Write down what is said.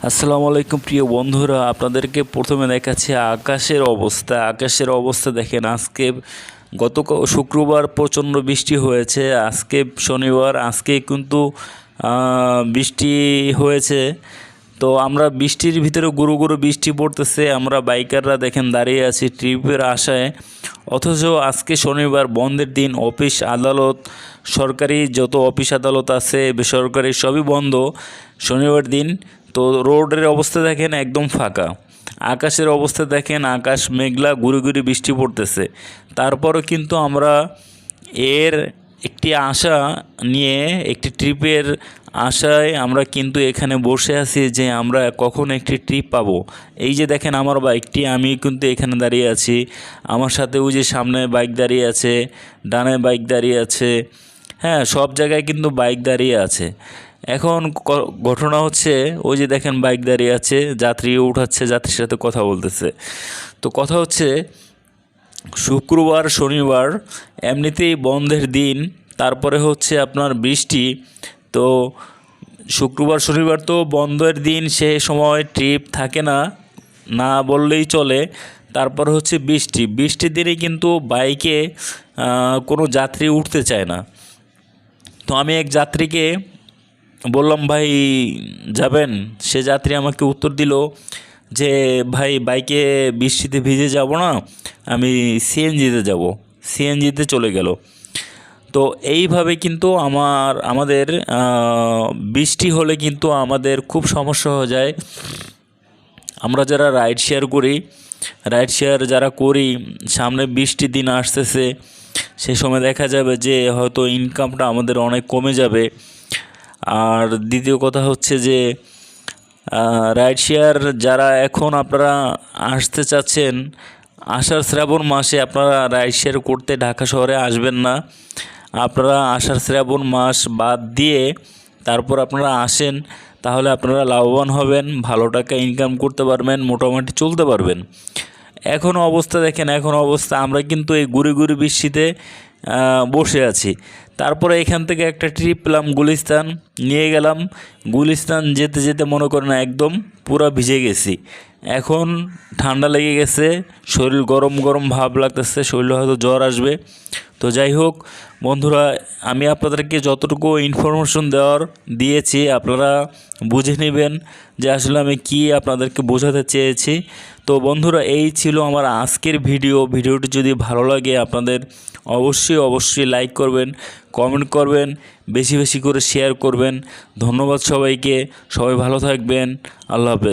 আসসালামু আলাইকুম প্রিয় বন্ধুরা, আপনাদেরকে প্রথমে দেখাচ্ছি আকাশের অবস্থা দেখেন। আজকে গত শুক্রবার প্রচণ্ড বৃষ্টি হয়েছে, আজকে শনিবার, আজকে কিন্তু বৃষ্টি হয়েছে। তো আমরা বৃষ্টির ভিতরে গুরু গুরু বৃষ্টি পড়তেছে, আমরা বাইকাররা দেখেন দাঁড়িয়ে আছি ট্রিপের আশায়। অথচ আজকে শনিবার, বন্ধের দিন, অফিস আদালত, সরকারি যত অফিস আদালত আছে, বেসরকারি সবই বন্ধ শনিবার দিন। তো রোডের অবস্থা দেখেন একদম ফাঁকা, আকাশের অবস্থা দেখেন আকাশ মেঘলা, গুড়ি গুড়ি বৃষ্টি পড়তেছে। তারপরও কিন্তু আমরা এর একটি আশা নিয়ে, একটি ট্রিপের আশায় আমরা কিন্তু এখানে বসে আছি যে আমরা কখন একটি ট্রিপ পাবো। এই যে দেখেন আমার বাইকটি, আমি কিন্তু এখানে দাঁড়িয়ে আছি, আমার সাথে ওই যে সামনে বাইক দাঁড়িয়ে আছে, ডানে বাইক দাঁড়িয়ে আছে, হ্যাঁ সব জায়গায় কিন্তু বাইক দাঁড়িয়ে আছে। এখন ঘটনা হচ্ছে, ওই যে দেখেন বাইক দাঁড়িয়ে আছে, যাত্রী উঠাচ্ছে, যাত্রীর সাথে কথা বলতেছে। তো কথা হচ্ছে শুক্রবার শনিবার এমনিতেই বন্ধের দিন, তারপরে হচ্ছে আপনার বৃষ্টি। তো শুক্রবার শনিবার তো বন্ধের দিন, সে সময় ট্রিপ থাকে না, না বললেই চলে। তারপর হচ্ছে বৃষ্টির দিনে কিন্তু বাইকে কোনো যাত্রী উঠতে চায় না। তো আমি এক যাত্রীকে বললাম, ভাই যাবেন? সে যাত্রী আমাকে উত্তর দিল যে ভাই বাইকে বৃষ্টিতে ভিজে যাব না, আমি সিএনজিতে যাব। সিএনজিতে চলে গেল। তো এইভাবে কিন্তু আমাদের বৃষ্টি হলে কিন্তু আমাদের খুব সমস্যা হয়ে যায়। আমরা যারা রাইড শেয়ার যারা করি, সামনে বৃষ্টির দিন আসতেছে, সে সময় দেখা যাবে যে হয়তো ইনকামটা আমাদের অনেক কমে যাবে। আর দ্বিতীয় কথা হচ্ছে যে রাইড শেয়ার যারা এখন আপনারা আসতে চাচ্ছেন, আষাঢ় শ্রাবণ মাসে আপনারা রাইড শেয়ার করতে ঢাকা শহরে আসবেন না। আপনারা আষাঢ় শ্রাবণ মাস বাদ দিয়ে তারপর আপনারা আসেন, তাহলে আপনারা লাভবান হবেন, ভালো টাকা ইনকাম করতে পারবেন, মোটামুটি চলতে পারবেন। এখন অবস্থা দেখেন, আমরা কিন্তু এই গুড়ি গুড়ি বৃষ্টিতে বসে আছি। তারপরে এখান থেকে একটা ট্রিপ পেলাম, গুলিস্তান নিয়ে গেলাম। গুলিস্তান যেতে যেতে মনে করেন একদম পুরো ভিজে গেছি। এখন ঠান্ডা লেগে গেছে, শরীর গরম গরম ভাব লাগতেছে, শরীরে হয়তো জ্বর আসবে। তো যাই হোক বন্ধুরা, আমি আপনাদেরকে যতটুকু ইনফরমেশন দিয়েছি আপনারা বুঝে নেবেন যে আসলে আমি কি আপনাদেরকে বোঝাতে চেয়েছি। তো বন্ধুরা, এই ছিল আমার আজকের ভিডিওটি যদি ভালো লাগে আপনাদের অবশ্যই লাইক করবেন, কমেন্ট করবেন, বেশি বেশি করে শেয়ার করবেন। ধন্যবাদ সবাইকে, সবাই ভালো থাকবেন। আল্লাহ হাফেজ।